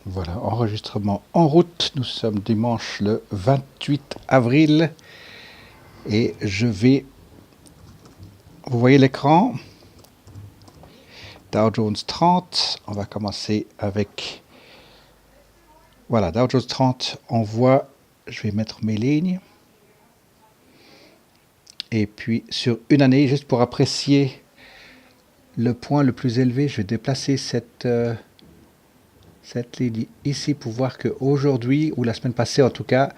Voilà, enregistrement en route. Nous sommes dimanche le 28 avril et je vais... Vous voyez l'écran? Dow Jones 30. On va commencer avec... Voilà, Dow Jones 30. On voit... Je vais mettre mes lignes. Et puis sur une année, juste pour apprécier le point le plus élevé, je vais déplacer cette ligne ici pour voir qu'aujourd'hui, ou la semaine passée en tout cas,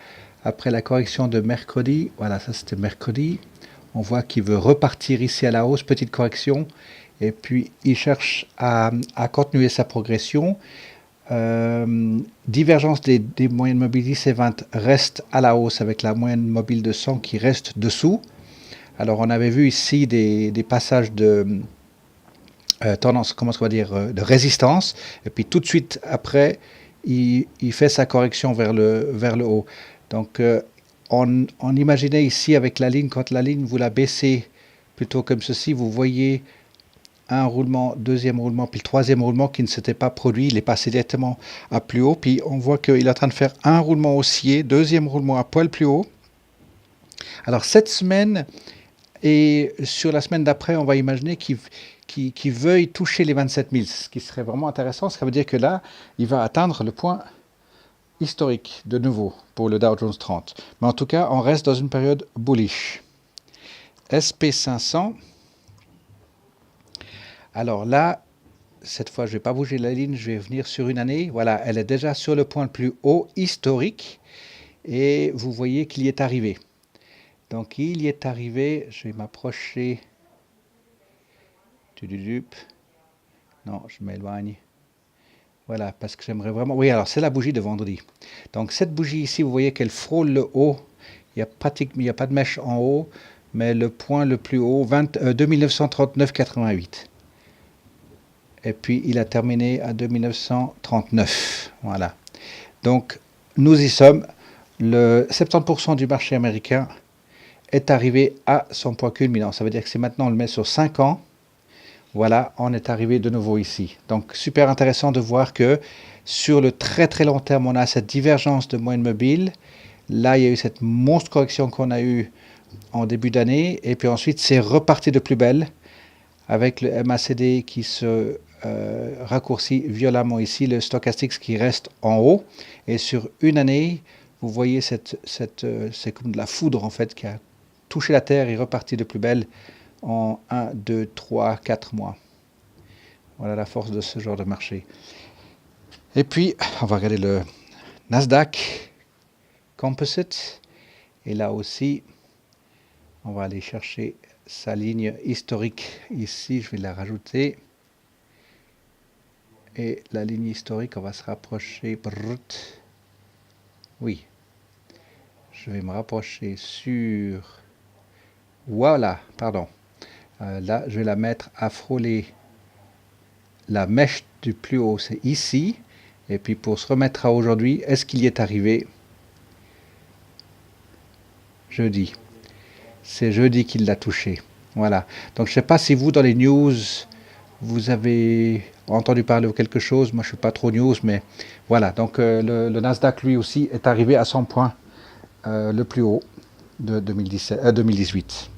après la correction de mercredi, voilà, ça c'était mercredi, on voit qu'il veut repartir ici à la hausse, petite correction, et puis il cherche à continuer sa progression. Divergence des moyennes mobiles 10 et 20 reste à la hausse avec la moyenne mobile de 100 qui reste dessous. Alors on avait vu ici des passages de tendance, comment on va dire, de résistance, et puis tout de suite après, il fait sa correction vers le haut. Donc on imaginait ici avec la ligne, quand la ligne vous la baissez plutôt comme ceci, vous voyez un roulement, deuxième roulement, puis le troisième roulement qui ne s'était pas produit, il est passé directement à plus haut, puis on voit qu'il est en train de faire un roulement haussier, deuxième roulement à poil plus haut. Alors cette semaine, et sur la semaine d'après, on va imaginer qu'il veuille toucher les 27 000, ce qui serait vraiment intéressant. Ça veut dire que là, il va atteindre le point historique de nouveau pour le Dow Jones 30. Mais en tout cas, on reste dans une période bullish. SP500. Alors là, cette fois, je ne vais pas bouger la ligne, je vais venir sur une année. Voilà, elle est déjà sur le point le plus haut historique. Et vous voyez qu'il y est arrivé. Donc il y est arrivé, je vais m'approcher. Non, je m'éloigne. Voilà, parce que j'aimerais vraiment... Oui, alors c'est la bougie de vendredi. Donc cette bougie ici, vous voyez qu'elle frôle le haut. Il n'y a pas de mèche en haut, mais le point le plus haut, 2939,88. Et puis il a terminé à 2939. Voilà. Donc nous y sommes. Le 70% du marché américain est arrivé à son point culminant. Ça veut dire que c'est maintenant, on le met sur 5 ans. Voilà, on est arrivé de nouveau ici. Donc, super intéressant de voir que sur le très très long terme, on a cette divergence de moyenne mobile. Là, il y a eu cette monstre correction qu'on a eue en début d'année. Et puis ensuite, c'est reparti de plus belle avec le MACD qui se raccourcit violemment ici, le stochastique qui reste en haut. Et sur une année, vous voyez c'est comme de la foudre en fait qui a touché la terre et reparti de plus belle en 1, 2, 3, 4 mois. Voilà la force de ce genre de marché. Et puis, on va regarder le Nasdaq Composite. Et là aussi, on va aller chercher sa ligne historique. Ici, je vais la rajouter. Et la ligne historique, on va se rapprocher. Oui. Je vais me rapprocher sur... Voilà, pardon. Là, je vais la mettre à frôler la mèche du plus haut, c'est ici. Et puis pour se remettre à aujourd'hui, est-ce qu'il y est arrivé? Jeudi. C'est jeudi qu'il l'a touché. Voilà. Donc je ne sais pas si vous, dans les news, vous avez entendu parler de quelque chose. Moi, je ne suis pas trop news, mais voilà. Donc le Nasdaq, lui aussi, est arrivé à son point le plus haut de 2018.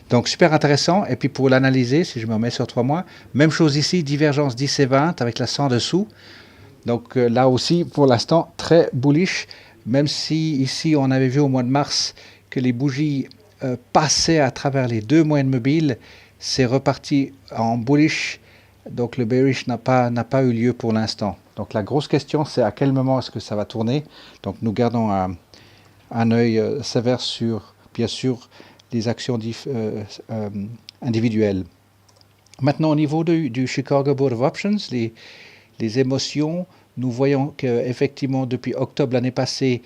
Donc super intéressant. Et puis pour l'analyser, si je me remets sur 3 mois, même chose ici, divergence 10 et 20 avec la 100 dessous. Donc là aussi, pour l'instant, très bullish, même si ici on avait vu au mois de mars que les bougies passaient à travers les deux moyennes mobiles, c'est reparti en bullish, donc le bearish n'a pas eu lieu pour l'instant. Donc la grosse question, c'est à quel moment est-ce que ça va tourner. Donc nous gardons un œil sévère sur, bien sûr, les actions individuelles. Maintenant, au niveau du Chicago Board of Options, les émotions, nous voyons qu'effectivement, depuis octobre l'année passée,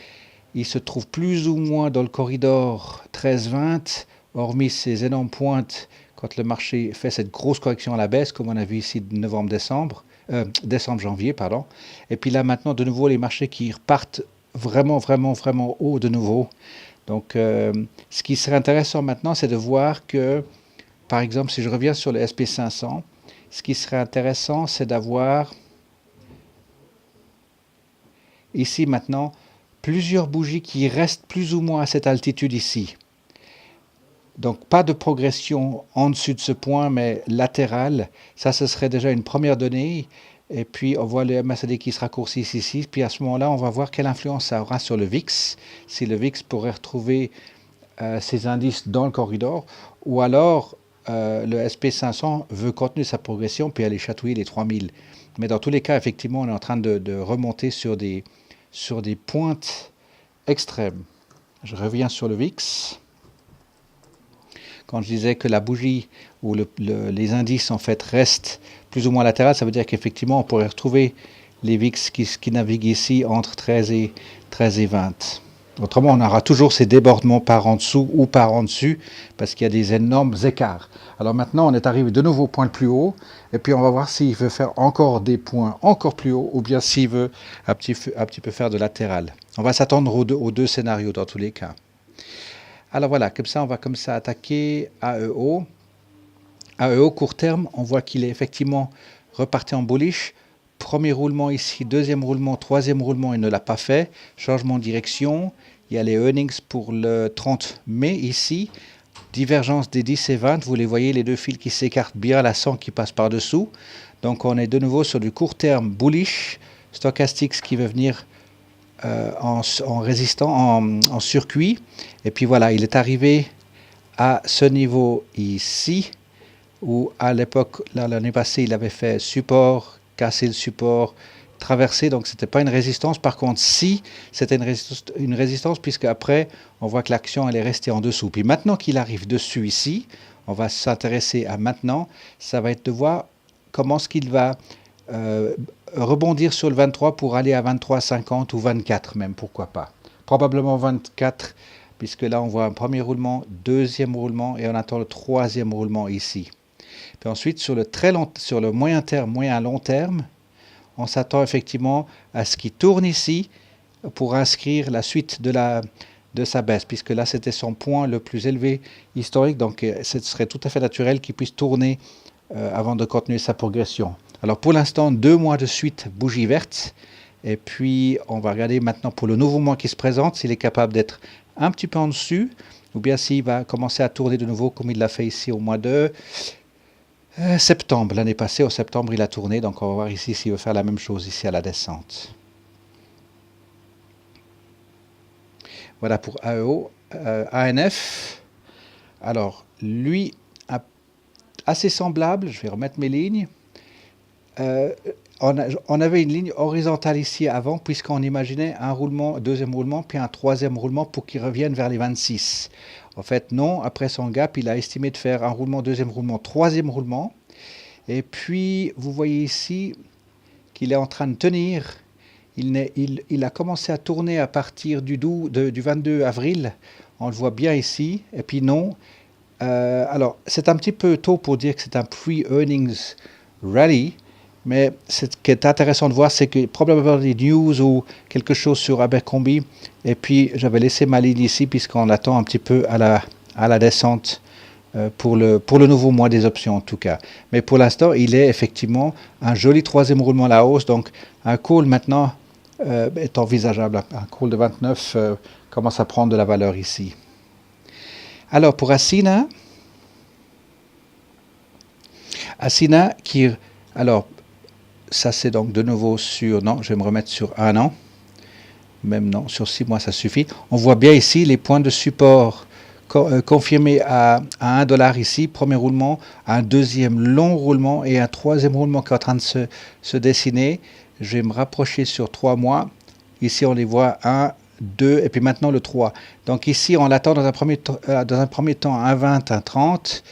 il se trouve plus ou moins dans le corridor 13-20, hormis ces énormes pointes quand le marché fait cette grosse correction à la baisse, comme on a vu ici de décembre-janvier, pardon. Et puis là, maintenant, de nouveau, les marchés qui repartent vraiment haut de nouveau. Donc, ce qui serait intéressant maintenant, c'est de voir que, par exemple, si je reviens sur le SP500, ce qui serait intéressant, c'est d'avoir ici maintenant plusieurs bougies qui restent plus ou moins à cette altitude ici. Donc pas de progression en dessus de ce point, mais latérale. Ça, ce serait déjà une première donnée. Et puis on voit le MACD qui se raccourcit ici. Puis à ce moment-là, on va voir quelle influence ça aura sur le VIX. Si le VIX pourrait retrouver ces indices dans le corridor, ou alors le SP500 veut continuer sa progression puis aller chatouiller les 3000. Mais dans tous les cas, effectivement, on est en train de remonter sur des pointes extrêmes. Je reviens sur le VIX. Quand je disais que la bougie ou les indices en fait restent plus ou moins latérales, ça veut dire qu'effectivement on pourrait retrouver les VIX qui naviguent ici entre 13 et 20. Autrement, on aura toujours ces débordements par en dessous ou par en dessus parce qu'il y a des énormes écarts. Alors maintenant, on est arrivé de nouveau au point le plus haut et puis on va voir s'il veut faire encore des points encore plus hauts ou bien s'il veut un petit peu faire de latéral. On va s'attendre aux deux scénarios dans tous les cas. Alors voilà, comme ça, on va comme ça attaquer AEO. AEO court terme, on voit qu'il est effectivement reparti en bullish. Premier roulement ici, deuxième roulement, troisième roulement, il ne l'a pas fait. Changement de direction. Il y a les earnings pour le 30 mai ici. Divergence des 10 et 20. Vous les voyez, les deux fils qui s'écartent bien, la 100 qui passe par-dessous. Donc on est de nouveau sur du court terme bullish. Stochastics qui veut venir en résistant, en circuit. Et puis voilà, il est arrivé à ce niveau ici, où à l'époque, l'année passée, il avait fait support, cassé le support, traversé, donc c'était pas une résistance. Par contre, si c'était une résistance, puisque après, on voit que l'action, elle est restée en dessous. Puis maintenant qu'il arrive dessus ici, on va s'intéresser à maintenant, ça va être de voir comment est-ce qu'il va rebondir sur le 23 pour aller à 23,50 ou 24 même, pourquoi pas. Probablement 24, puisque là on voit un premier roulement, deuxième roulement et on attend le troisième roulement ici. Puis ensuite sur le moyen terme, moyen à long terme, on s'attend effectivement à ce qu'il tourne ici pour inscrire la suite de sa baisse, puisque là c'était son point le plus élevé historique, donc ce serait tout à fait naturel qu'il puisse tourner avant de continuer sa progression. Alors pour l'instant, 2 mois de suite bougie verte. Et puis on va regarder maintenant pour le nouveau mois qui se présente, s'il est capable d'être un petit peu en dessus, ou bien s'il va commencer à tourner de nouveau comme il l'a fait ici au mois de septembre. L'année passée, au septembre, il a tourné. Donc on va voir ici s'il veut faire la même chose ici à la descente. Voilà pour AEO. ANF, alors lui, assez semblable, je vais remettre mes lignes. On avait une ligne horizontale ici avant, puisqu'on imaginait un roulement, deuxième roulement, puis un troisième roulement pour qu'il revienne vers les 26. En fait, non, après son gap, il a estimé de faire un roulement, deuxième roulement, troisième roulement. Et puis, vous voyez ici qu'il est en train de tenir. Il a commencé à tourner à partir du 22 avril. On le voit bien ici. Et puis non. Alors, c'est un petit peu tôt pour dire que c'est un pre-earnings rally. Mais ce qui est intéressant de voir, c'est que probablement des news ou quelque chose sur Abercrombie. Et puis, j'avais laissé ma ligne ici, puisqu'on attend un petit peu à la descente pour le nouveau mois des options, en tout cas. Mais pour l'instant, il est effectivement un joli troisième roulement à la hausse. Donc, un call maintenant est envisageable. Un call de 29 commence à prendre de la valeur ici. Alors, pour Asina, qui... Alors, ça c'est donc de nouveau sur... Non, je vais me remettre sur 1 an. Même non, sur 6 mois ça suffit. On voit bien ici les points de support confirmés à $1 ici, premier roulement, un deuxième long roulement et un troisième roulement qui est en train de se dessiner. Je vais me rapprocher sur 3 mois. Ici on les voit 1, 2 et puis maintenant le 3. Donc ici on l'attend dans un premier temps à 1,20, 1,30.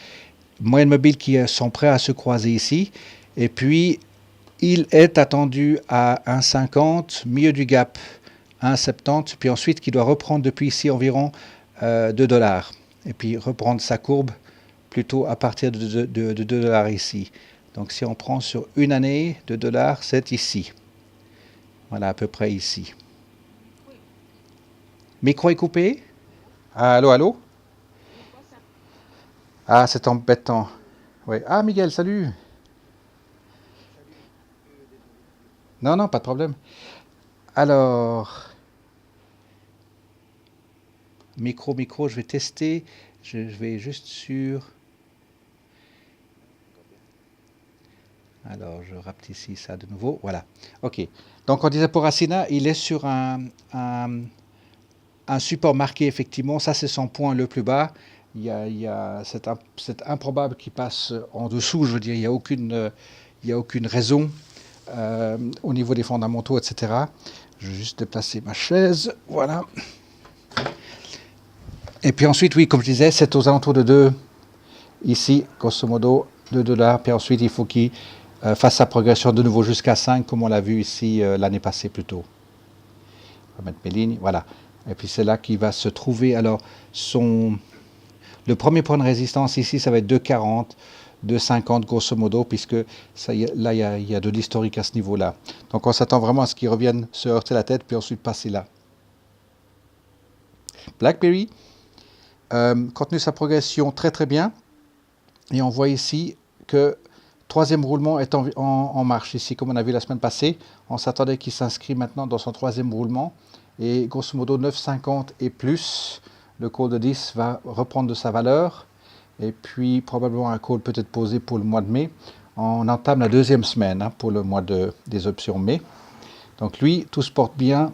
Moyenne mobile qui sont prêts à se croiser ici. Et puis il est attendu à 1,50, milieu du gap 1,70, puis ensuite qui doit reprendre depuis ici environ $2, et puis reprendre sa courbe plutôt à partir de $2 ici. Donc si on prend sur une année, $2, c'est ici. Voilà, à peu près ici. Micro est coupé. Allô, allô. Ah, c'est embêtant. Ouais. Ah, Miguel, salut. Non, non, pas de problème. Alors, micro, je vais tester. Je vais juste sur... Alors, je rapetissis ça de nouveau. Voilà. OK. Donc, on disait pour Asina, il est sur un support marqué, effectivement. Ça, c'est son point le plus bas. C'est improbable qu'il passe en dessous. Je veux dire, il y a aucune raison au niveau des fondamentaux, etc. Je vais juste déplacer ma chaise. Voilà. Et puis ensuite, oui, comme je disais, c'est aux alentours de 2, ici, grosso modo, $2. Puis ensuite, il faut qu'il fasse sa progression de nouveau jusqu'à 5, comme on l'a vu ici l'année passée plutôt. On va mettre mes lignes, voilà. Et puis c'est là qu'il va se trouver. Alors, le premier point de résistance ici, ça va être 2,40, 2,50 grosso modo, puisque ça, là, il y a de l'historique à ce niveau-là. Donc on s'attend vraiment à ce qu'il revienne se heurter la tête, puis ensuite passer là. BlackBerry continue sa progression très très bien. Et on voit ici que troisième roulement est en marche ici, comme on a vu la semaine passée. On s'attendait qu'il s'inscrit maintenant dans son troisième roulement. Et grosso modo 9,50 et plus, le call de 10 va reprendre de sa valeur. Et puis probablement un call peut-être posé pour le mois de mai. On entame la deuxième semaine pour le mois des options mai. Donc lui, tout se porte bien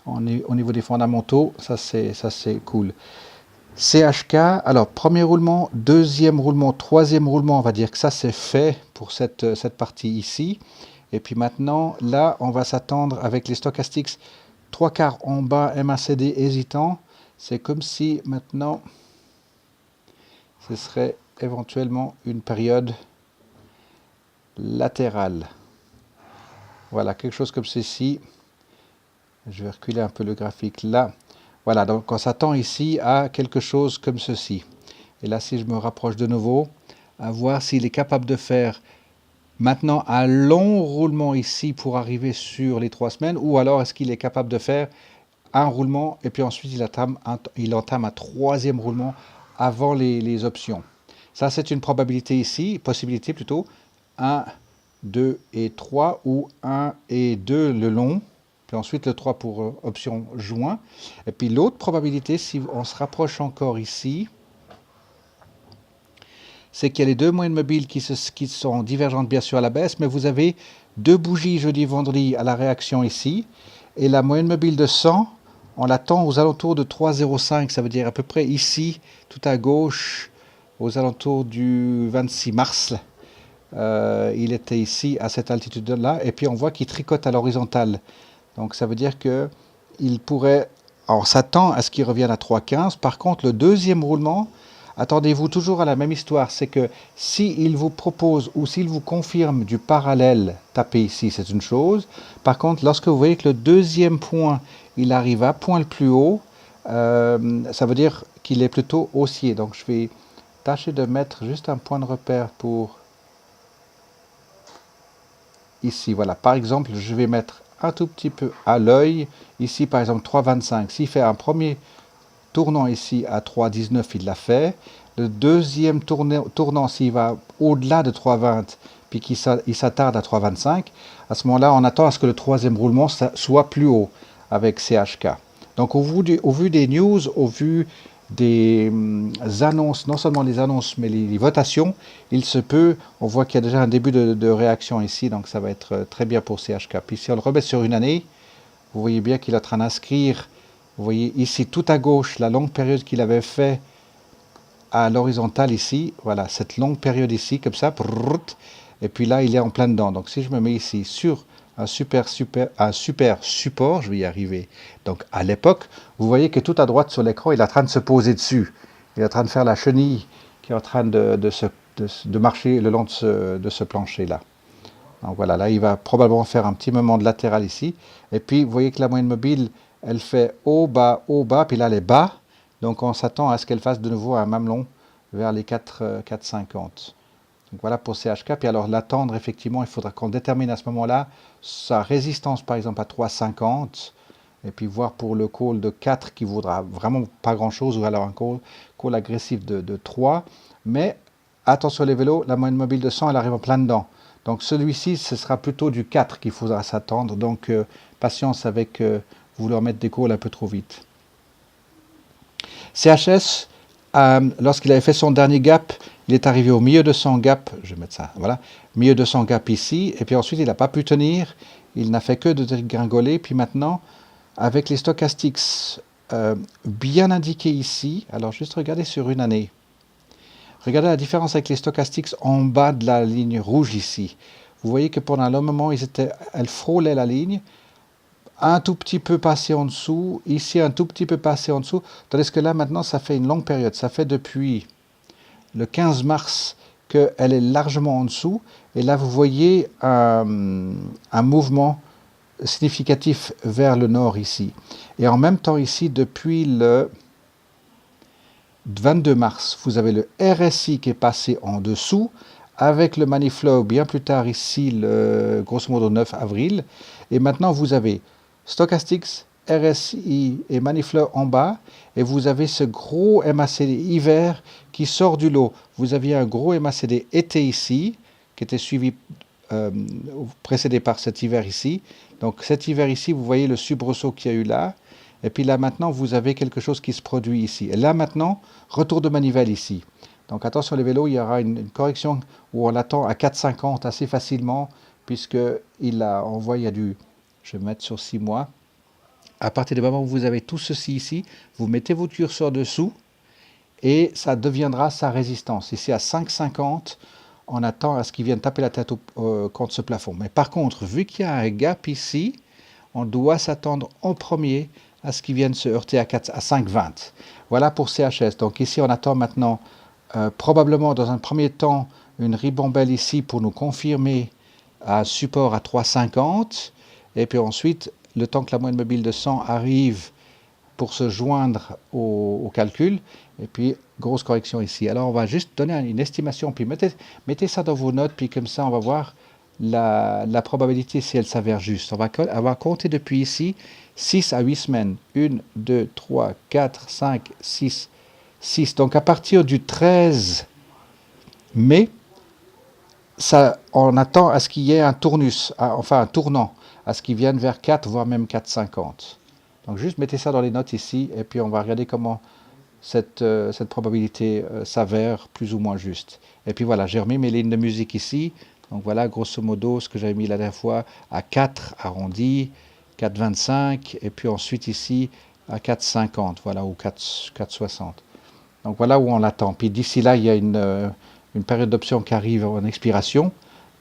au niveau des fondamentaux. Ça c'est cool. CHK, alors premier roulement, deuxième roulement, troisième roulement, on va dire que ça c'est fait pour cette partie ici. Et puis maintenant, là, on va s'attendre avec les stochastiques 3/4 en bas, MACD hésitant. C'est comme si maintenant, ce serait éventuellement une période latérale. Voilà, quelque chose comme ceci. Je vais reculer un peu le graphique là. Voilà, donc on s'attend ici à quelque chose comme ceci. Et là, si je me rapproche de nouveau, à voir s'il est capable de faire maintenant un long roulement ici pour arriver sur les 3 semaines, ou alors est-ce qu'il est capable de faire un roulement et puis ensuite il entame un troisième roulement avant les options. Ça, c'est une probabilité ici, possibilité plutôt, 1, 2 et 3, ou 1 et 2 le long, puis ensuite le 3 pour option joint. Et puis l'autre probabilité, si on se rapproche encore ici, c'est qu'il y a les deux moyennes mobiles qui sont divergentes bien sûr à la baisse, mais vous avez deux bougies jeudi-vendredi à la réaction ici, et la moyenne mobile de 100, on l'attend aux alentours de 3,05, ça veut dire à peu près ici, tout à gauche, aux alentours du 26 mars. Il était ici à cette altitude-là, et puis on voit qu'il tricote à l'horizontale. Donc ça veut dire que il pourrait... Alors on s'attend à ce qu'il revienne à 3,15. Par contre, le deuxième roulement, attendez-vous toujours à la même histoire, c'est que s'il vous propose ou s'il vous confirme du parallèle, tapez ici, c'est une chose. Par contre, lorsque vous voyez que le deuxième point, il arrive à point le plus haut, ça veut dire qu'il est plutôt haussier. Donc je vais tâcher de mettre juste un point de repère pour... Ici, voilà. Par exemple, je vais mettre un tout petit peu à l'œil. Ici, par exemple, 3,25. S'il fait un premier tournant ici à 3,19, il l'a fait. Le deuxième tournant, s'il va au-delà de 3,20, puis qu'il s'attarde à 3,25, à ce moment-là, on attend à ce que le troisième roulement soit plus haut avec CHK. Donc, au vu des news, au vu des annonces, non seulement les annonces, mais les votations, il se peut, on voit qu'il y a déjà un début de réaction ici, donc ça va être très bien pour CHK. Puis si on le remet sur une année, vous voyez bien qu'il est en train d'inscrire, vous voyez ici tout à gauche, la longue période qu'il avait fait à l'horizontale ici, voilà, cette longue période ici, comme ça, et puis là, il est en plein dedans. Donc si je me mets ici sur un super support, je vais y arriver. Donc à l'époque, vous voyez que tout à droite sur l'écran, il est en train de se poser dessus. Il est en train de faire la chenille qui est en train de marcher le long de ce plancher-là. Donc voilà, là, il va probablement faire un petit moment de latéral ici. Et puis, vous voyez que la moyenne mobile, elle fait haut, bas, puis là, elle est bas. Donc on s'attend à ce qu'elle fasse de nouveau un mamelon vers les 4,50. Donc voilà pour CHK. Puis alors l'attendre, effectivement, il faudra qu'on détermine à ce moment-là sa résistance, par exemple, à 3,50. Et puis voir pour le call de 4 qui vaudra vraiment pas grand-chose, ou alors un call agressif de 3. Mais attention les vélos, la moyenne mobile de 100, elle arrive en plein dedans. Donc celui-ci, ce sera plutôt du 4 qu'il faudra s'attendre. Donc patience avec vouloir mettre des calls un peu trop vite. CHS, lorsqu'il avait fait son dernier gap, il est arrivé au milieu de son gap, je vais mettre ça, voilà, milieu de son gap ici, et puis ensuite il n'a pas pu tenir, il n'a fait que de dégringoler, puis maintenant, avec les stochastiques bien indiqués ici, alors juste regardez sur une année, regardez la différence avec les stochastiques en bas de la ligne rouge ici, vous voyez que pendant un moment, elles frôlaient la ligne, un tout petit peu passé en dessous, ici un tout petit peu passé en dessous, tandis que là maintenant ça fait une longue période, ça fait depuis le 15 mars qu'elle est largement en dessous, et là vous voyez un mouvement significatif vers le nord ici. Et en même temps ici, depuis le 22 mars, vous avez le RSI qui est passé en dessous, avec le money flow bien plus tard ici, le grosso modo 9 avril, et maintenant vous avez Stochastics, RSI et money flow en bas, et vous avez ce gros MACD hiver qui sort du lot. Vous aviez un gros MACD été ici, qui était suivi, précédé par cet hiver ici. Donc cet hiver ici, vous voyez le soubresaut qu'il y a eu là, et puis là maintenant, vous avez quelque chose qui se produit ici. Et là maintenant, retour de manivelle ici. Donc attention les vélos, il y aura une correction où on l'attend à 4,50 assez facilement, puisqu'il a envoyé du... Je vais mettre sur 6 mois. À partir du moment où vous avez tout ceci ici, vous mettez votre curseur dessous et ça deviendra sa résistance. Ici à 5,50, on attend à ce qu'il vienne taper la tête contre ce plafond. Mais par contre, vu qu'il y a un gap ici, on doit s'attendre en premier à ce qu'il vienne se heurter à 5,20. Voilà pour CHS. Donc ici, on attend maintenant probablement dans un premier temps une ribambelle ici pour nous confirmer un support à 3,50. Et puis ensuite, le temps que la moyenne mobile de 100 arrive pour se joindre au calcul, et puis grosse correction ici. Alors on va juste donner une estimation, puis mettez ça dans vos notes, puis comme ça on va voir la probabilité si elle s'avère juste. On va compter depuis ici 6 à 8 semaines. 1, 2, 3, 4, 5, 6, 6. Donc à partir du 13 mai, on attend à ce qu'il y ait un tournus, enfin un tournant, à ce qu'il vienne vers 4, voire même 4,50. Donc juste mettez ça dans les notes ici, et puis on va regarder comment cette probabilité s'avère plus ou moins juste. Et puis voilà, j'ai remis mes lignes de musique ici. Donc voilà, grosso modo, ce que j'avais mis la dernière fois à 4 arrondi, 4,25, et puis ensuite ici à 4,50, voilà, ou 4,60. Donc voilà où on l'attend. Puis d'ici là, il y a une période d'option qui arrive en expiration,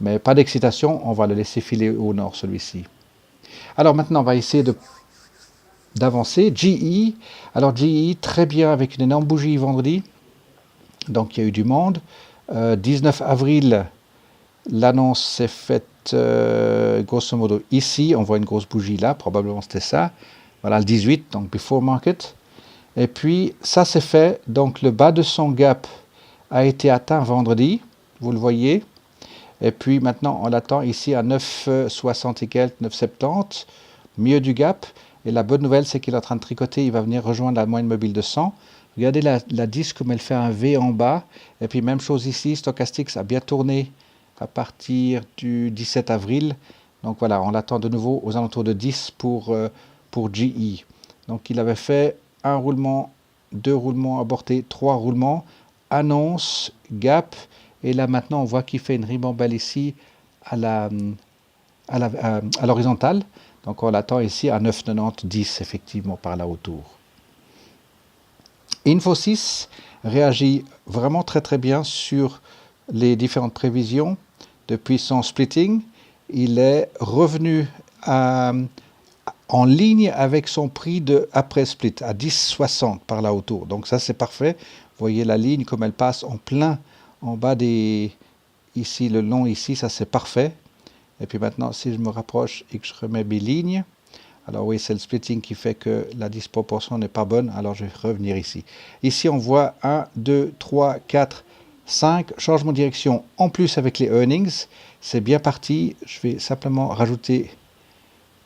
mais pas d'excitation, on va le laisser filer au nord celui-ci. Alors maintenant, on va essayer d'avancer. GE, alors GE, très bien avec une énorme bougie vendredi, donc il y a eu du monde. 19 avril, l'annonce s'est faite grosso modo ici, on voit une grosse bougie là, probablement c'était ça. Voilà le 18, donc before market. Et puis ça c'est fait, donc le bas de son gap a été atteint vendredi, vous le voyez. Et puis maintenant on l'attend ici à 9,60 et quelques, 9,70, mieux du gap. Et la bonne nouvelle c'est qu'il est en train de tricoter, il va venir rejoindre la moyenne mobile de 100. Regardez la disque comme elle fait un V en bas. Et puis même chose ici, Stochastics a bien tourné à partir du 17 avril. Donc voilà, on l'attend de nouveau aux alentours de 10 pour GE. Donc il avait fait un roulement, 2 roulements abortés, 3 roulements, annonce, gap. Et là maintenant on voit qu'il fait une ribambelle ici à l'horizontale. Donc on l'attend ici à 9,90, 10 effectivement par là autour. Infosys réagit vraiment très très bien sur les différentes prévisions. Depuis son splitting, il est revenu en ligne avec son prix de après split, à 10,60 par là autour. Donc ça c'est parfait. Vous voyez la ligne comme elle passe en plein en bas ici le long ici, ça c'est parfait. Et puis maintenant si je me rapproche et que je remets mes lignes, alors oui, c'est le splitting qui fait que la disproportion n'est pas bonne. Alors je vais revenir ici. Ici, on voit 1, 2, 3, 4, 5. Changement de direction en plus avec les earnings. C'est bien parti. Je vais simplement rajouter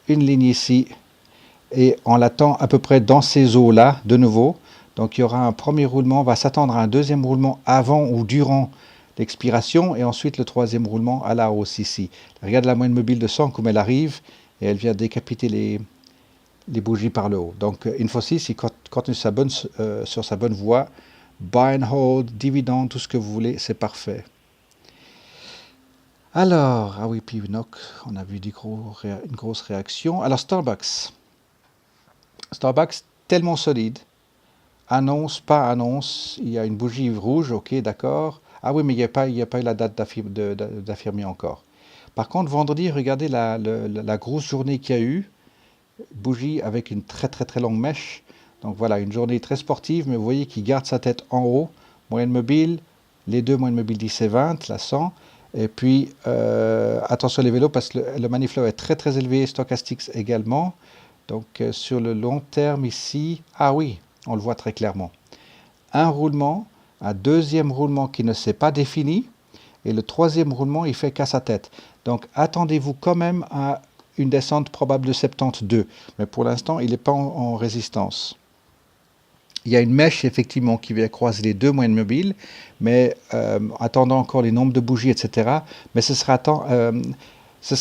une ligne ici. Et on l'attend à peu près dans ces eaux-là, de nouveau. Donc il y aura un premier roulement. On va s'attendre à un deuxième roulement avant ou durant l'expiration, et ensuite le troisième roulement à la hausse ici. Regarde la moyenne mobile de 100 comme elle arrive, et elle vient décapiter les bougies par le haut. Donc Infosys, il continue sur sa bonne voie. Buy and hold, dividende, tout ce que vous voulez, c'est parfait. Alors, ah oui, puis NOC, on a vu une grosse réaction. Alors Starbucks, tellement solide. Annonce, pas annonce, il y a une bougie rouge, ok, d'accord. Ah oui, mais il n'y a pas eu la date d'affirmer encore. Par contre, vendredi, regardez la grosse journée qu'il y a eu. Bougie avec une très très très longue mèche. Donc voilà, une journée très sportive, mais vous voyez qu'il garde sa tête en haut. Moyenne mobile, les deux moyennes mobiles 10 et 20, la 100. Et puis, attention les vélos, parce que le money flow est très très élevé, stochastics également. Donc sur le long terme ici, ah oui, on le voit très clairement. Un roulement, un deuxième roulement qui ne s'est pas défini, et le troisième roulement, il fait qu'à sa tête. Donc attendez-vous quand même à une descente probable de 72, mais pour l'instant, il n'est pas en résistance. Il y a une mèche, effectivement, qui vient croiser les deux moyennes mobiles, mais attendant encore les nombres de bougies, etc. Mais ce sera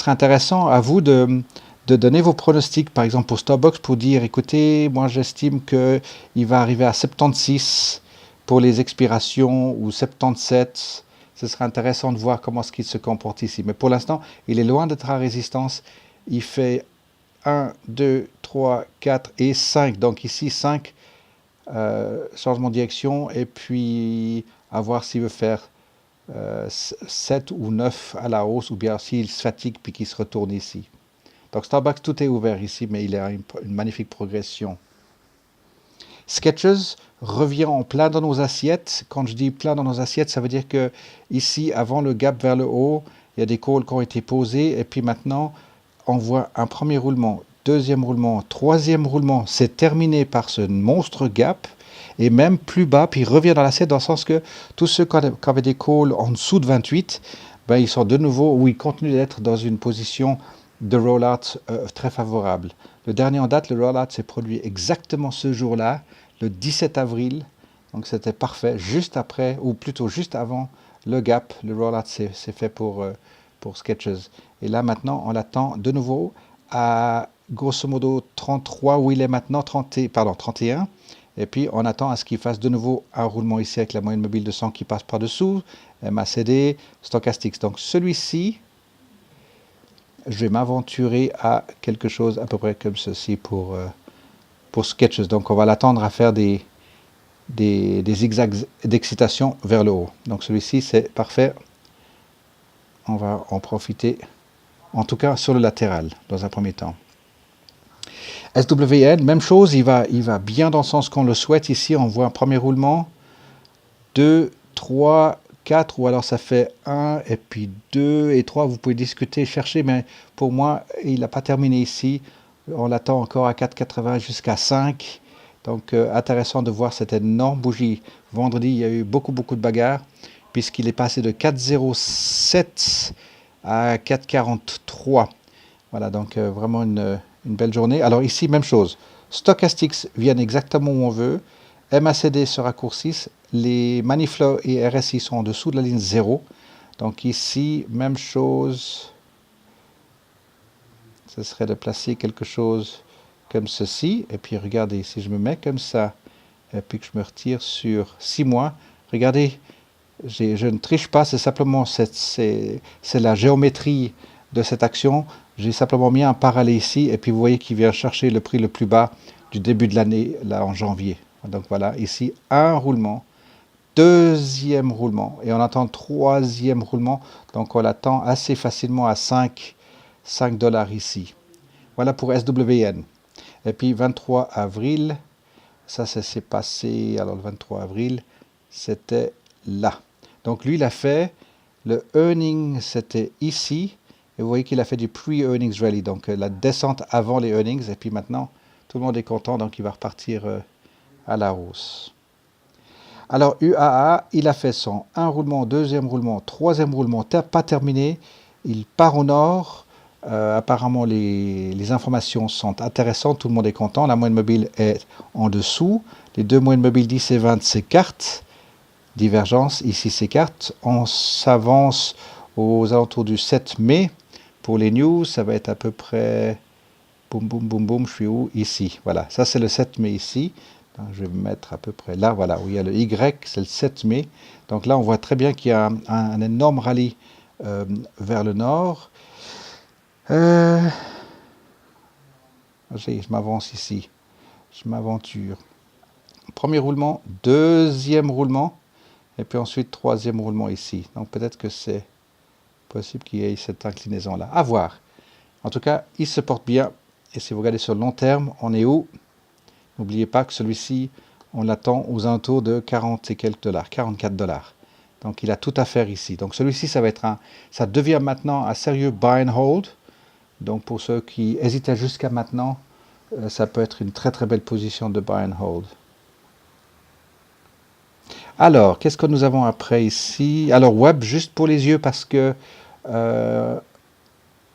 intéressant à vous de donner vos pronostics, par exemple pour Starbucks, pour dire, écoutez, moi j'estime qu'il va arriver à 76 pour les expirations, ou 77. Ce sera intéressant de voir comment il se comporte ici. Mais pour l'instant, il est loin d'être à résistance. Il fait 1, 2, 3, 4 et 5. Donc ici, 5 changement de direction, et puis à voir s'il veut faire 7 ou 9 à la hausse, ou bien s'il se fatigue puis qu'il se retourne ici. Donc Starbucks, tout est ouvert ici, mais il a une magnifique progression. Skechers revient en plein dans nos assiettes. Quand je dis plein dans nos assiettes, ça veut dire que ici, avant le gap vers le haut, il y a des calls qui ont été posés, et puis maintenant, on voit un premier roulement, deuxième roulement, troisième roulement, c'est terminé par ce monstre gap, et même plus bas, puis il revient dans l'assiette, dans le sens que tous ceux qui avaient des calls en dessous de 28, ben, ils sont de nouveau, ou ils continuent d'être dans une position de rollout très favorable. Le dernier en date, le rollout s'est produit exactement ce jour-là, le 17 avril, donc c'était parfait, juste après, ou plutôt juste avant le gap, le rollout s'est fait pour Skechers. Et là maintenant, on l'attend de nouveau à grosso modo 33, où il est maintenant 31. Et puis on attend à ce qu'il fasse de nouveau un roulement ici avec la moyenne mobile de 100 qui passe par-dessous, MACD, stochastics. Donc celui-ci, je vais m'aventurer à quelque chose à peu près comme ceci pour Skechers. Donc on va l'attendre à faire des zigzags d'excitation vers le haut. Donc celui-ci, c'est parfait. On va en profiter, en tout cas sur le latéral, dans un premier temps. SWN, même chose, il va bien dans le sens qu'on le souhaite. Ici, on voit un premier roulement, 2, 3, 4, ou alors ça fait 1, et puis 2 et 3. Vous pouvez discuter, chercher, mais pour moi, il n'a pas terminé ici. On l'attend encore à 4,80 jusqu'à 5. Donc, intéressant de voir cette énorme bougie. Vendredi, il y a eu beaucoup de bagarres, puisqu'il est passé de 4,07 à 4,43. Voilà, donc vraiment une belle journée. Alors ici, même chose. Stochastics viennent exactement où on veut. MACD se raccourcissent. Les money flow et RSI sont en dessous de la ligne 0. Donc ici, même chose. Ce serait de placer quelque chose comme ceci. Et puis regardez, si je me mets comme ça, et puis que je me retire sur 6 mois, regardez, je ne triche pas, c'est simplement c'est la géométrie de cette action. J'ai simplement mis un parallèle ici, et puis vous voyez qu'il vient chercher le prix le plus bas du début de l'année, là en janvier. Donc voilà, ici, un roulement, deuxième roulement, et on attend troisième roulement, donc on l'attend assez facilement à 5 $ ici. Voilà pour SWN. Et puis 23 avril, ça s'est passé, alors le 23 avril, c'était là. Donc lui, il a fait, le earning, c'était ici, et vous voyez qu'il a fait du pre-earnings rally, donc la descente avant les earnings, et puis maintenant, tout le monde est content, donc il va repartir à la hausse. Alors UAA, il a fait son un roulement, deuxième roulement, troisième roulement, pas terminé, il part au nord. Apparemment, les informations sont intéressantes, tout le monde est content, la moyenne mobile est en dessous, les deux moyennes mobiles 10 et 20 s'écartent, divergence. Ici s'écarte. On s'avance aux alentours du 7 mai. Pour les news, ça va être à peu près... Boum, boum, boum, boum, je suis où? Ici. Voilà, ça c'est le 7 mai ici. Donc, je vais me mettre à peu près là, voilà, où il y a le Y, c'est le 7 mai. Donc là, on voit très bien qu'il y a un énorme rallye vers le nord. Je m'avance ici. Je m'aventure. Premier roulement, deuxième roulement, et puis ensuite troisième roulement ici. Donc peut-être que c'est possible qu'il y ait cette inclinaison-là. À voir. En tout cas, il se porte bien. Et si vous regardez sur le long terme, on est où? N'oubliez pas que celui-ci, on l'attend aux alentours de 40 et quelques dollars, 44 dollars. Donc il a tout à faire ici. Donc celui-ci, ça devient maintenant un sérieux buy and hold. Donc pour ceux qui hésitaient jusqu'à maintenant, ça peut être une très très belle position de buy and hold. Alors, qu'est-ce que nous avons après ici? Alors Web, juste pour les yeux parce que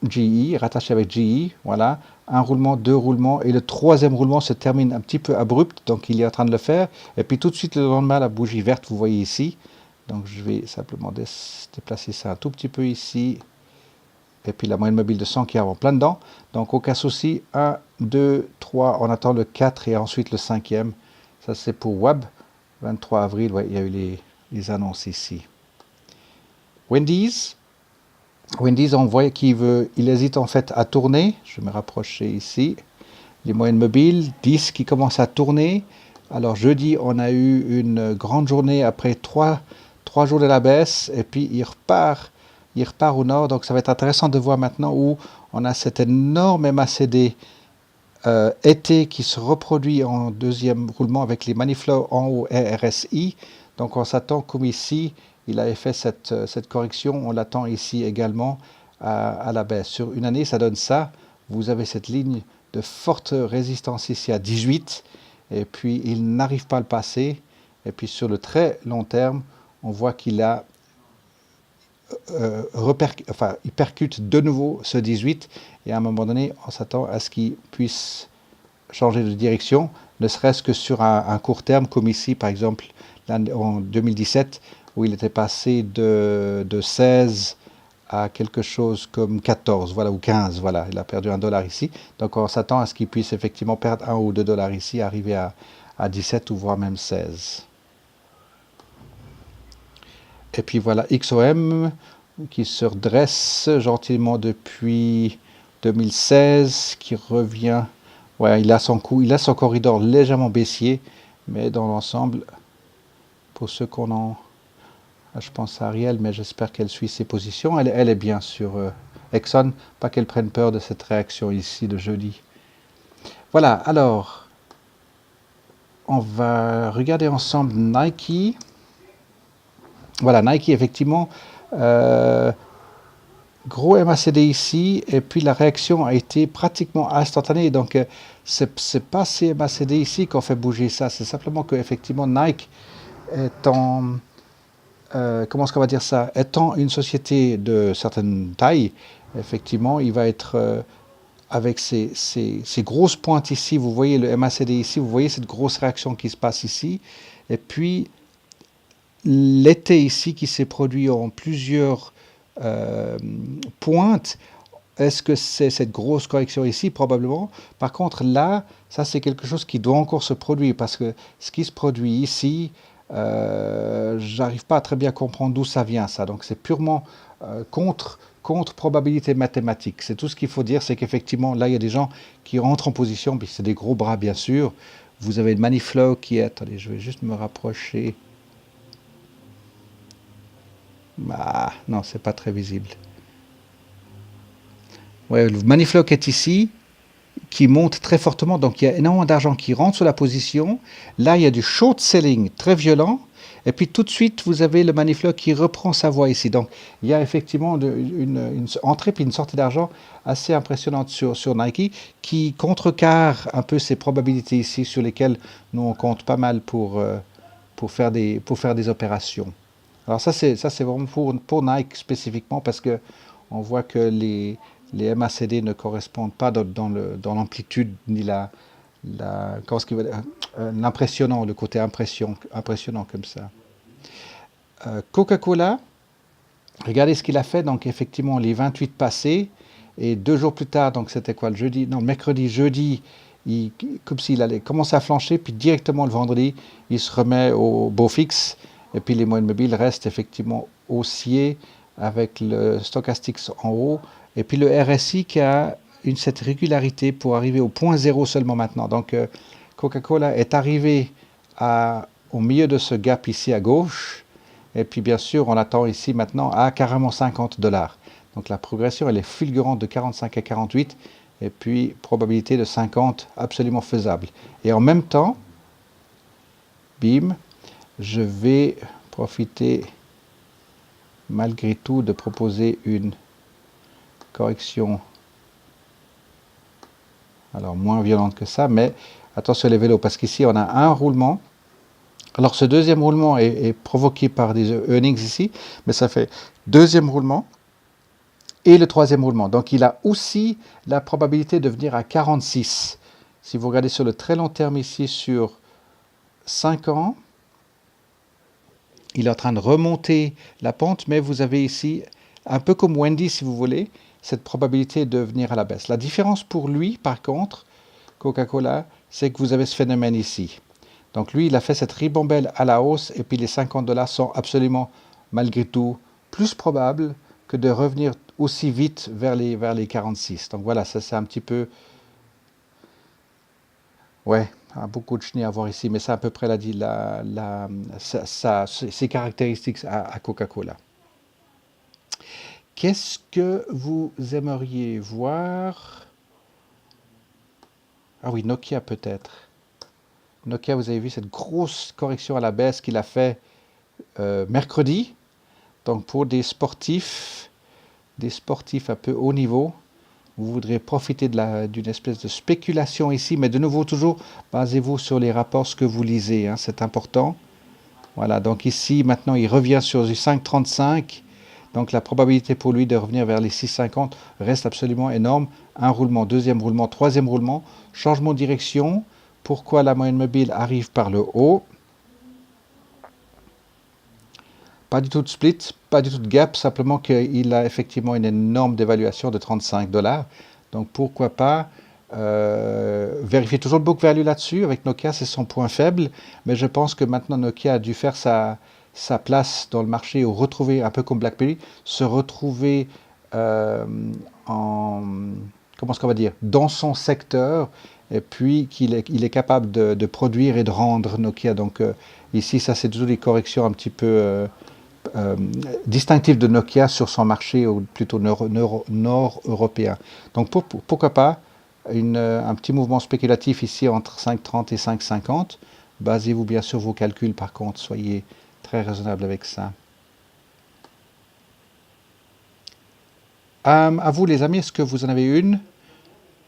GE, rattaché avec GE, voilà. Un roulement, deux roulements, et le troisième roulement se termine un petit peu abrupt, donc il est en train de le faire. Et puis tout de suite, le lendemain, la bougie verte, vous voyez ici. Donc je vais simplement déplacer ça un tout petit peu ici. Et puis la moyenne mobile de 100 qui est en plein dedans. Donc aucun souci. 1, 2, 3, on attend le 4 et ensuite le 5e. Ça c'est pour Web. 23 avril, ouais, il y a eu les annonces ici. Wendy's. Wendy's, on voit il hésite en fait à tourner. Je vais me rapprocher ici. Les moyennes mobiles, 10 qui commencent à tourner. Alors jeudi, on a eu une grande journée après 3 jours de la baisse. Et puis il repart au nord. Donc ça va être intéressant de voir maintenant où on a cet énorme MACD été qui se reproduit en deuxième roulement avec les money flow en haut et RSI. Donc on s'attend comme ici, il avait fait cette correction, on l'attend ici également à la baisse. Sur une année, ça donne ça. Vous avez cette ligne de forte résistance ici à 18 et puis il n'arrive pas à le passer. Et puis sur le très long terme, on voit qu'il a il percute de nouveau ce 18 et à un moment donné, on s'attend à ce qu'il puisse changer de direction, ne serait-ce que sur un court terme, comme ici, par exemple, en 2017, où il était passé de 16 à quelque chose comme 14, voilà, ou 15, voilà, il a perdu $1 ici. Donc on s'attend à ce qu'il puisse effectivement perdre 1 ou 2 dollars ici, arriver à 17 ou voire même 16. Et puis voilà, XOM qui se redresse gentiment depuis 2016, qui revient. Ouais, il a son corridor légèrement baissier, mais dans l'ensemble, pour ceux qu'on en... Je pense à Ariel, mais j'espère qu'elle suit ses positions. Elle est bien sur Exxon, pas qu'elle prenne peur de cette réaction ici de jeudi. Voilà, alors, on va regarder ensemble Nike. Voilà, Nike, effectivement, gros MACD ici, et puis la réaction a été pratiquement instantanée. Donc, c'est pas ces MACD ici qu'on fait bouger ça, c'est simplement que effectivement Nike étant, comment est-ce qu'on va dire ça, étant une société de certaine taille, effectivement, il va être avec ces grosses pointes ici, vous voyez le MACD ici, vous voyez cette grosse réaction qui se passe ici, et puis l'été ici qui s'est produit en plusieurs pointes. Est-ce que c'est cette grosse correction ici? Probablement. Par contre, là, ça c'est quelque chose qui doit encore se produire parce que ce qui se produit ici, j'arrive pas à très bien comprendre d'où ça vient ça. Donc c'est purement contre probabilité mathématique. C'est tout ce qu'il faut dire, c'est qu'effectivement là il y a des gens qui rentrent en position, puis c'est des gros bras bien sûr. Vous avez le money flow qui est... Attendez, je vais juste me rapprocher. Ah, non, c'est pas très visible. Ouais, le money flow qui est ici, qui monte très fortement, donc il y a énormément d'argent qui rentre sur la position. Là, il y a du short selling très violent. Et puis tout de suite, vous avez le money flow qui reprend sa voie ici. Donc il y a effectivement une entrée puis une sortie d'argent assez impressionnante sur Nike qui contrecarre un peu ces probabilités ici sur lesquelles nous on compte pas mal pour faire des opérations. Alors ça c'est vraiment pour Nike spécifiquement parce que on voit que les MACD ne correspondent pas dans l'amplitude ni l'impressionnant, le côté impressionnant comme ça. Coca-Cola, regardez ce qu'il a fait. Donc effectivement, les 28 passés. Et 2 jours plus tard, donc c'était quoi le jeudi? Non, le mercredi, jeudi, comme s'il allait commencer à flancher. Puis directement le vendredi, il se remet au beau fixe. Et puis les moyennes mobiles restent effectivement haussiers avec le stochastique en haut. Et puis le RSI qui a cette régularité pour arriver au point zéro seulement maintenant. Donc Coca-Cola est arrivé au milieu de ce gap ici à gauche. Et puis bien sûr, on attend ici maintenant à carrément 50 $. Donc la progression, elle est fulgurante de 45 à 48. Et puis probabilité de 50 absolument faisable. Et en même temps, bim, je vais profiter malgré tout de proposer une correction, alors moins violente que ça, mais attention les vélos, parce qu'ici on a un roulement. Alors ce deuxième roulement est provoqué par des earnings ici, mais ça fait deuxième roulement et le troisième roulement. Donc il a aussi la probabilité de venir à 46. Si vous regardez sur le très long terme ici sur 5 ans, il est en train de remonter la pente, mais vous avez ici, un peu comme Wendy si vous voulez, cette probabilité de venir à la baisse. La différence pour lui, par contre, Coca-Cola, c'est que vous avez ce phénomène ici. Donc lui, il a fait cette ribambelle à la hausse, et puis les 50 $ sont absolument, malgré tout, plus probables que de revenir aussi vite vers les 46. Donc voilà, ça c'est un petit peu... Ouais, beaucoup de chenilles à voir ici, mais c'est à peu près ses caractéristiques à Coca-Cola. Qu'est-ce que vous aimeriez voir? Ah oui, Nokia peut-être. Nokia, vous avez vu cette grosse correction à la baisse qu'il a fait mercredi. Donc pour des sportifs un peu haut niveau, vous voudrez profiter d'une espèce de spéculation ici, mais de nouveau toujours basez-vous sur les rapports, ce que vous lisez, hein, c'est important. Voilà, donc ici maintenant il revient sur du 5,35. Donc la probabilité pour lui de revenir vers les 6,50 reste absolument énorme. Un roulement, deuxième roulement, troisième roulement, changement de direction. Pourquoi la moyenne mobile arrive par le haut? Pas du tout de split, pas du tout de gap, simplement qu'il a effectivement une énorme dévaluation de 35 $. Donc pourquoi pas vérifier toujours le book value là-dessus. Avec Nokia, c'est son point faible, mais je pense que maintenant Nokia a dû faire sa place dans le marché, ou retrouver, un peu comme BlackBerry, se retrouver comment est-ce qu'on va dire, dans son secteur, et puis qu'il est capable de produire et de rendre Nokia. Donc ici, ça c'est toujours des corrections un petit peu distinctives de Nokia sur son marché, ou plutôt nord-européen. Donc pourquoi pas un petit mouvement spéculatif ici entre 5,30 et 5,50. Basez-vous bien sur vos calculs, par contre, soyez très raisonnable avec ça. À vous les amis, est-ce que vous en avez une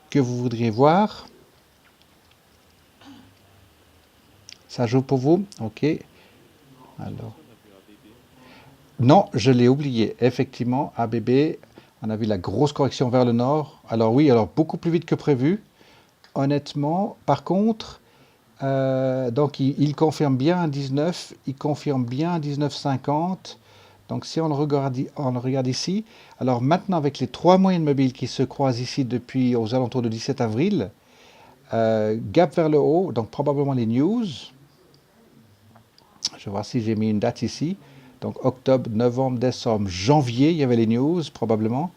que vous voudriez voir? Ça joue pour vous? Ok. Alors. Non, je l'ai oublié. Effectivement, ABB, on a vu la grosse correction vers le nord. Alors oui, alors beaucoup plus vite que prévu. Honnêtement, par contre, donc il confirme bien un 19, il confirme bien un 19,50. Donc si on le regarde ici, alors maintenant avec les 3 moyennes mobiles qui se croisent ici depuis aux alentours de 17 avril, gap vers le haut, donc probablement les news. Je vais voir si j'ai mis une date ici. Donc octobre, novembre, décembre, janvier, il y avait les news probablement.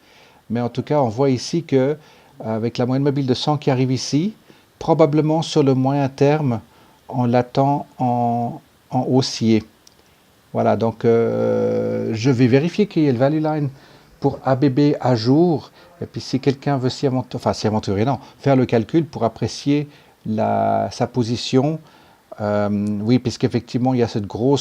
Mais en tout cas, on voit ici que avec la moyenne mobile de 100 qui arrive ici, probablement sur le moyen terme, on l'attend en haussier. Voilà, donc je vais vérifier qu'il y ait le value line pour ABB à jour. Et puis si quelqu'un veut s'y aventurer, non, faire le calcul pour apprécier sa position. Oui, puisqu'effectivement, il y a ce gros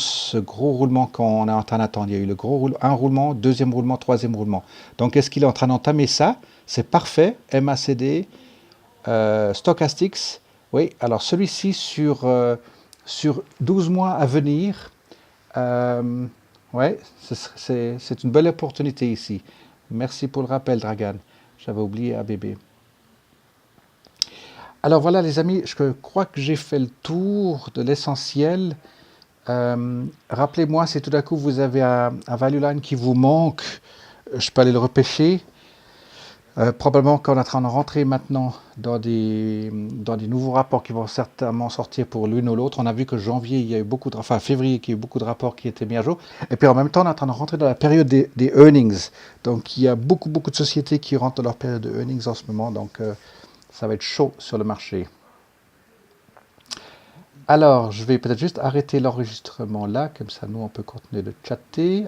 roulement qu'on est en train d'attendre. Il y a eu un roulement, deuxième roulement, troisième roulement. Donc, est-ce qu'il est en train d'entamer ça? C'est parfait. MACD, Stochastics. Oui, alors celui-ci sur 12 mois à venir, ouais, c'est une belle opportunité ici. Merci pour le rappel, Dragan. J'avais oublié ABB. Alors voilà les amis, je crois que j'ai fait le tour de l'essentiel. Rappelez-moi si tout d'un coup vous avez un value line qui vous manque, je peux aller le repêcher. Probablement qu'on est en train de rentrer maintenant dans des nouveaux rapports qui vont certainement sortir pour l'une ou l'autre. On a vu que janvier, il y a eu beaucoup de, enfin février, il y a eu beaucoup de rapports qui étaient mis à jour. Et puis en même temps, on est en train de rentrer dans la période des earnings. Donc il y a beaucoup de sociétés qui rentrent dans leur période de earnings en ce moment. Donc ça va être chaud sur le marché. Alors, je vais peut-être juste arrêter l'enregistrement là, comme ça nous on peut continuer de chatter.